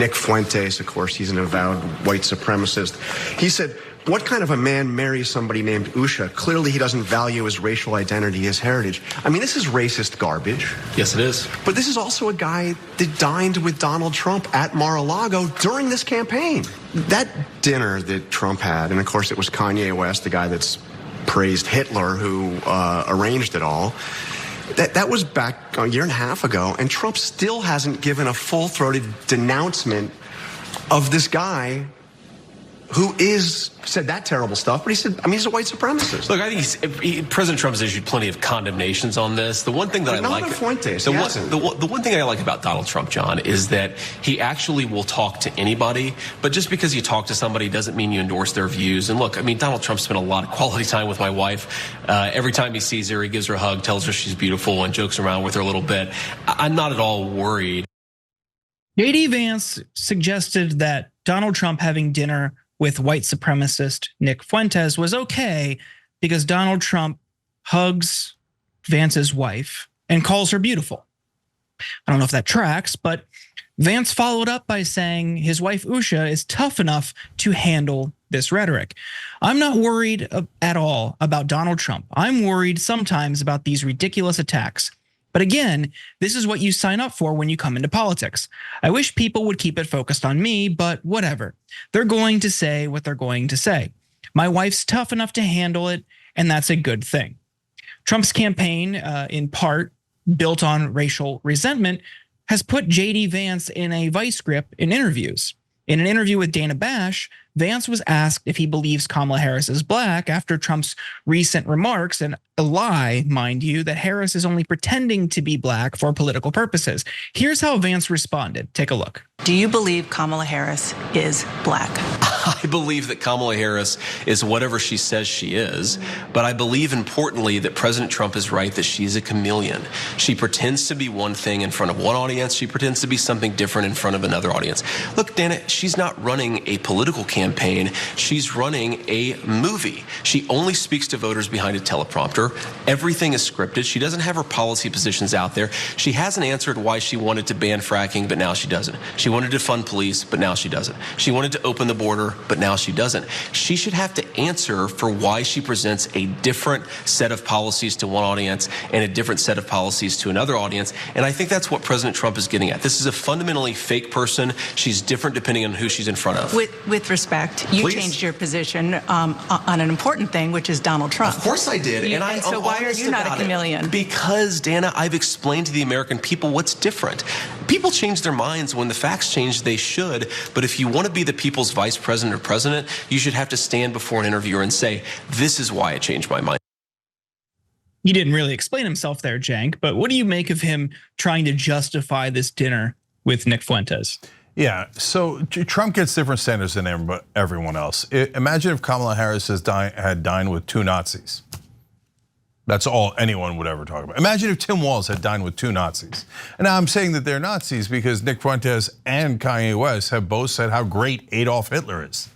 Nick Fuentes, of course, he's an avowed white supremacist. He said, what kind of a man marries somebody named Usha? Clearly he doesn't value his racial identity, his heritage. I mean, this is racist garbage. Yes, it is. But this is also a guy that dined with Donald Trump at Mar-a-Lago during this campaign. That dinner that Trump had, and of course it was Kanye West, the guy that's praised Hitler, who arranged it all. That was back a year and a half ago, and Trump still hasn't given a full-throated denouncement of this guy who said that terrible stuff, but he said, I mean, he's a white supremacist. Look, I think President Trump has issued plenty of condemnations on this. The one thing that I like, the one thing I like about Donald Trump, John, is that he actually will talk to anybody. But just because you talk to somebody doesn't mean you endorse their views. And look, I mean, Donald Trump spent a lot of quality time with my wife. Every time he sees her, he gives her a hug, tells her she's beautiful, and jokes around with her a little bit. I'm not at all worried. JD Vance suggested that Donald Trump having dinner with white supremacist Nick Fuentes was okay because Donald Trump hugs Vance's wife and calls her beautiful. I don't know if that tracks, but Vance followed up by saying his wife Usha is tough enough to handle this rhetoric. I'm not worried at all about Donald Trump. I'm worried sometimes about these ridiculous attacks. But again, this is what you sign up for when you come into politics. I wish people would keep it focused on me, but whatever. They're going to say what they're going to say. My wife's tough enough to handle it, and that's a good thing. Trump's campaign, in part built on racial resentment, has put JD Vance in a vice grip in interviews. In an interview with Dana Bash, Vance was asked if he believes Kamala Harris is black after Trump's recent remarks, and a lie, mind you, that Harris is only pretending to be black for political purposes. Here's how Vance responded. Take a look. Do you believe Kamala Harris is black? I believe that Kamala Harris is whatever she says she is, but I believe importantly that President Trump is right that she's a chameleon. She pretends to be one thing in front of one audience. She pretends to be something different in front of another audience. Look, Dana, she's not running a political campaign. She's running a movie. She only speaks to voters behind a teleprompter. Everything is scripted. She doesn't have her policy positions out there. She hasn't answered why she wanted to ban fracking, but now she doesn't. She wanted to fund police, but now she doesn't. She wanted to open the border, but now she doesn't. She should have to answer for why she presents a different set of policies to one audience and a different set of policies to another audience. And I think that's what President Trump is getting at. This is a fundamentally fake person. She's different depending on who she's in front of. With respect, you changed your position on an important thing, which is Donald Trump. Of course I did. And so why are you not a chameleon? Because, Dana, I've explained to the American people what's different. People change their minds when the facts change, they should. But if you want to be the people's vice president or president, you should have to stand before an interviewer and say, this is why I changed my mind. He didn't really explain himself there, Cenk, but what do you make of him trying to justify this dinner with Nick Fuentes? Yeah, so Trump gets different standards than everyone else. Imagine if Kamala Harris had dined with two Nazis. That's all anyone would ever talk about. Imagine if Tim Walz had dined with two Nazis. And now I'm saying that they're Nazis because Nick Fuentes and Kanye West have both said how great Adolf Hitler is.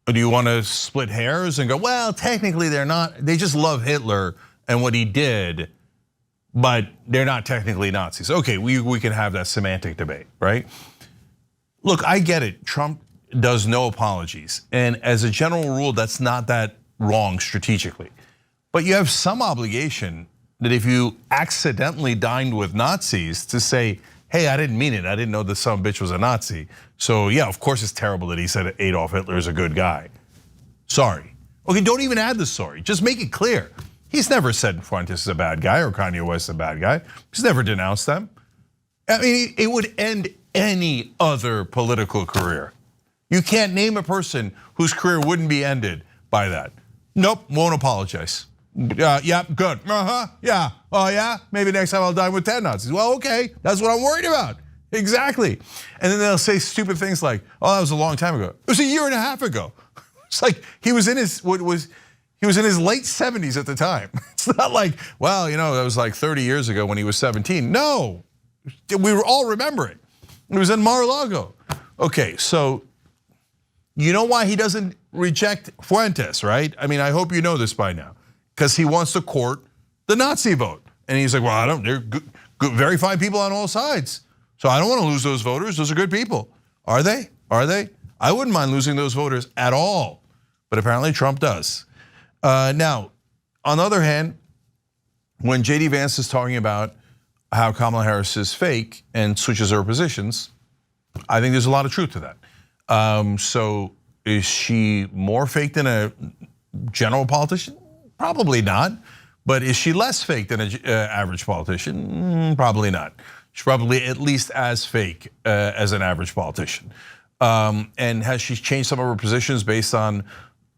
Or do you want to split hairs and go, well, technically they're not, they just love Hitler and what he did, but they're not technically Nazis. Okay, we can have that semantic debate, right? Look, I get it. Trump does no apologies. And as a general rule, that's not that wrong strategically. But you have some obligation that if you accidentally dined with Nazis to say, hey, I didn't mean it. I didn't know this son of a bitch was a Nazi. So yeah, of course it's terrible that he said Adolf Hitler is a good guy. Sorry. Okay, don't even add the sorry. Just make it clear. He's never said Fuentes is a bad guy or Kanye West is a bad guy. He's never denounced them. I mean, it would end any other political career. You can't name a person whose career wouldn't be ended by that. Nope, won't apologize. Yeah, good. Yeah. Oh yeah. Maybe next time I'll dine with 10 Nazis. Well, okay. That's what I'm worried about. Exactly. And then they'll say stupid things like, "Oh, that was a long time ago." It was a year and a half ago. It's like he was in his late 70s at the time. It's not like, well, that was like 30 years ago when he was 17. No, we all remember it. It was in Mar-a-Lago. Okay, so you know why he doesn't reject Fuentes, right? I mean, I hope you know this by now. Because he wants to court the Nazi vote. And he's like, well, they're good, very fine people on all sides. So I don't want to lose those voters. Those are good people. Are they? Are they? I wouldn't mind losing those voters at all, but apparently Trump does. Now, on the other hand, when JD Vance is talking about how Kamala Harris is fake and switches her positions, I think there's a lot of truth to that. So is she more fake than a general politician? Probably not. But is she less fake than an average politician? Probably not. She's probably at least as fake as an average politician. And has she changed some of her positions based on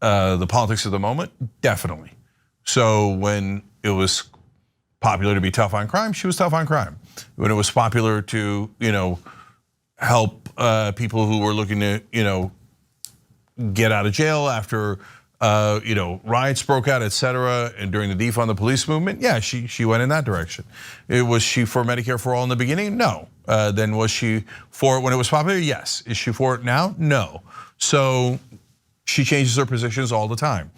the politics of the moment? Definitely. So when it was popular to be tough on crime, she was tough on crime. When it was popular to, help people who were looking to, get out of jail after, riots broke out, et cetera, and during the defund the police movement, yeah, she went in that direction. Was she for Medicare for all in the beginning? No. Then was she for it when it was popular? Yes. Is she for it now? No. So she changes her positions all the time.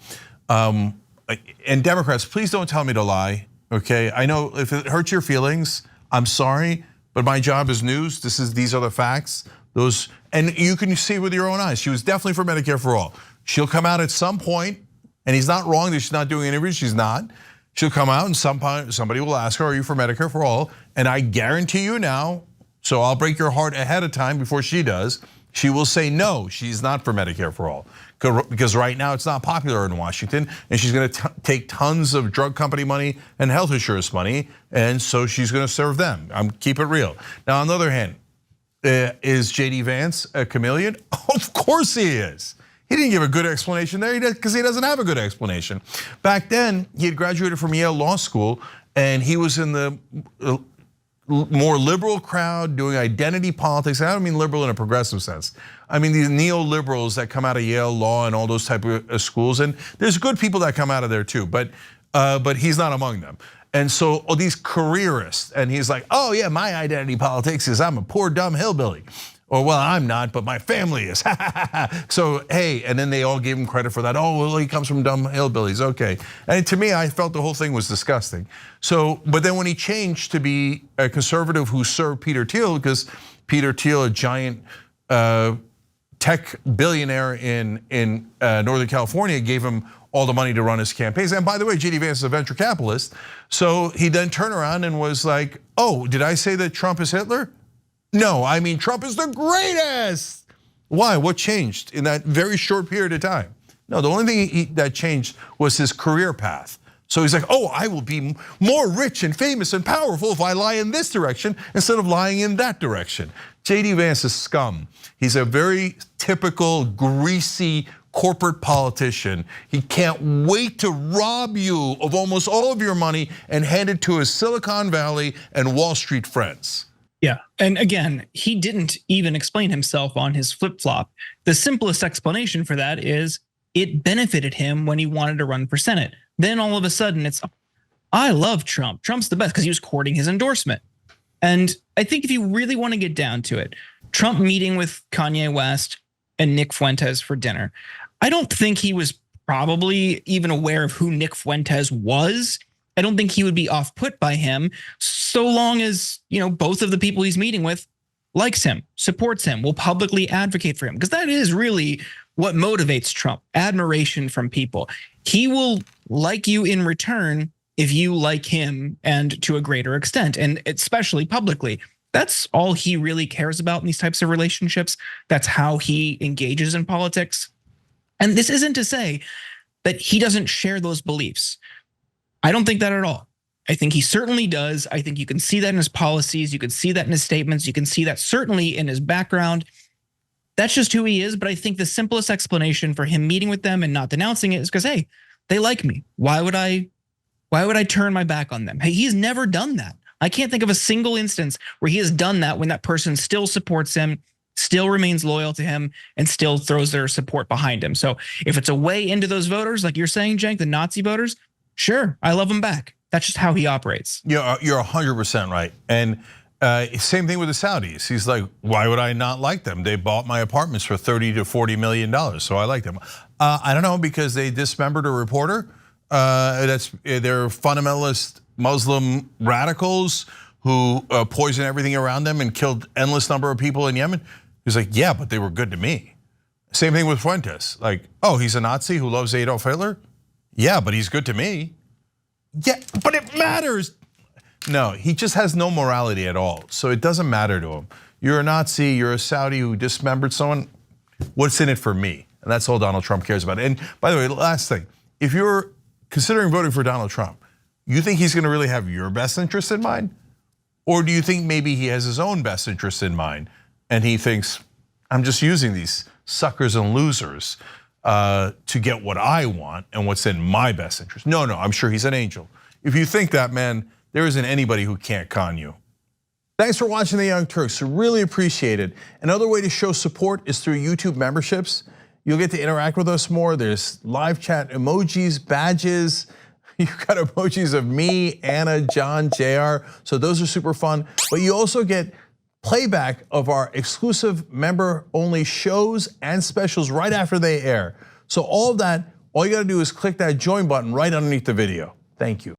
And Democrats, please don't tell me to lie. Okay, I know if it hurts your feelings, I'm sorry, but my job is news. These are the facts. And you can see with your own eyes. She was definitely for Medicare for all. She'll come out at some point, and he's not wrong that she's not doing interviews. She's not. She'll come out, and somebody will ask her, "Are you for Medicare for all?" And I guarantee you now, so I'll break your heart ahead of time before she does. She will say no, she's not for Medicare for all. Because right now it's not popular in Washington, and she's gonna take tons of drug company money and health insurance money, and so she's gonna serve them. Keep it real. Now, on the other hand, is JD Vance a chameleon? Of course he is. He didn't give a good explanation there because he doesn't have a good explanation. Back then, he had graduated from Yale Law School, and he was in the more liberal crowd doing identity politics. I don't mean liberal in a progressive sense. I mean these neoliberals that come out of Yale Law and all those type of schools, and there's good people that come out of there too, but he's not among them. And so these careerists, and he's like, oh yeah, my identity politics is I'm a poor dumb hillbilly. Or well, I'm not, but my family is. So hey, and then they all gave him credit for that. Oh, well, he comes from dumb hillbillies. Okay, and to me, I felt the whole thing was disgusting. So, but then when he changed to be a conservative who served Peter Thiel, because Peter Thiel, a giant tech billionaire in Northern California, gave him all the money to run his campaigns. And by the way, JD Vance is a venture capitalist. So he then turned around and was like, oh, did I say that Trump is Hitler? No, I mean Trump is the greatest. Why? What changed in that very short period of time? No, the only thing that changed was his career path. So he's like, oh, I will be more rich and famous and powerful if I lie in this direction instead of lying in that direction. JD Vance is scum. He's a very typical greasy corporate politician. He can't wait to rob you of almost all of your money and hand it to his Silicon Valley and Wall Street friends. Yeah, and again, he didn't even explain himself on his flip-flop. The simplest explanation for that is it benefited him when he wanted to run for Senate. Then all of a sudden it's, I love Trump. Trump's the best because he was courting his endorsement. And I think if you really want to get down to it, Trump meeting with Kanye West and Nick Fuentes for dinner, I don't think he was probably even aware of who Nick Fuentes was. I don't think he would be off-put by him so long as, both of the people he's meeting with likes him, supports him, will publicly advocate for him. Because that is really what motivates Trump, admiration from people. He will like you in return if you like him and to a greater extent, and especially publicly. That's all he really cares about in these types of relationships. That's how he engages in politics. And this isn't to say that he doesn't share those beliefs. I don't think that at all. I think he certainly does. I think you can see that in his policies. You can see that in his statements. You can see that certainly in his background. That's just who he is. But I think the simplest explanation for him meeting with them and not denouncing it is because, hey, they like me. Why would I turn my back on them? Hey, he's never done that. I can't think of a single instance where he has done that when that person still supports him, still remains loyal to him, and still throws their support behind him. So if it's a way into those voters, like you're saying, Cenk, the Nazi voters, sure, I love him back. That's just how he operates. You're 100% right. And same thing with the Saudis. He's like, why would I not like them? They bought my apartments for $30 to $40 million, so I like them. I don't know, because they dismembered a reporter. They're fundamentalist Muslim radicals who poisoned everything around them and killed endless number of people in Yemen? He's like, yeah, but they were good to me. Same thing with Fuentes. Like, oh, he's a Nazi who loves Adolf Hitler? Yeah, but he's good to me. Yeah, but it matters. No, he just has no morality at all. So it doesn't matter to him. You're a Nazi, you're a Saudi who dismembered someone. What's in it for me? And that's all Donald Trump cares about. And by the way, last thing, if you're considering voting for Donald Trump, you think he's gonna really have your best interest in mind? Or do you think maybe he has his own best interest in mind and he thinks, I'm just using these suckers and losers to get what I want and what's in my best interest? No, I'm sure he's an angel. If you think that, man, there isn't anybody who can't con you. Thanks for watching The Young Turks, really appreciate it. Another way to show support is through YouTube memberships. You'll get to interact with us more. There's live chat emojis, badges. You've got emojis of me, Anna, John, JR. So those are super fun. But you also get playback of our exclusive member-only shows and specials right after they air. So all of that, all you gotta do is click that join button right underneath the video. Thank you.